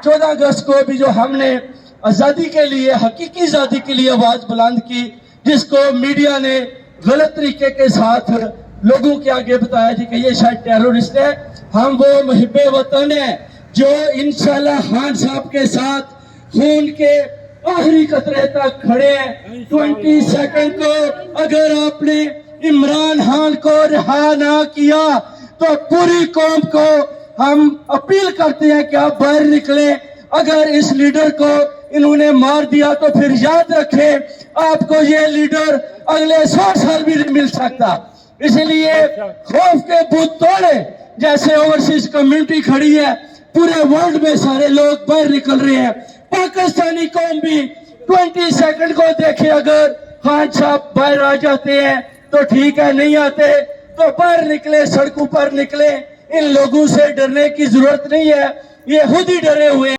14 अगस्त को भी जो हमने आज़ादी के लिए, हकीकी आज़ादी के लिए आवाज बुलंद की, जिसको मीडिया ने गलत तरीके के साथ लोगों के आगे बताया थी कि ये शायद टेररिस्ट है, हम वो मुहिब्बे वतन है जो इंशाल्लाह खान साहब के साथ खून के आखिरी कतरे तक खड़े हैं। 20 सेकंड को अगर आपने इमरान खान को रिहा ना किया तो पूरी कौम को हम अपील करते हैं कि आप बाहर निकलें। अगर इस लीडर को इन्होंने मार दिया तो फिर याद रखें आपको ये लीडर अगले 100 साल भी नहीं मिल सकता। इसलिए खौफ के बुत तोड़े, जैसे ओवरसीज कम्युनिटी खड़ी है, पूरे वर्ल्ड में सारे लोग बाहर निकल रहे हैं। पाकिस्तानी कौम भी 20 सेकंड को देखे, अगर खान साहब बाहर आ जाते हैं तो ठीक है, नहीं आते तो बाहर निकले, सड़कों पर निकले। इन लोगों से डरने की जरूरत नहीं है, ये खुद ही डरे हुए हैं।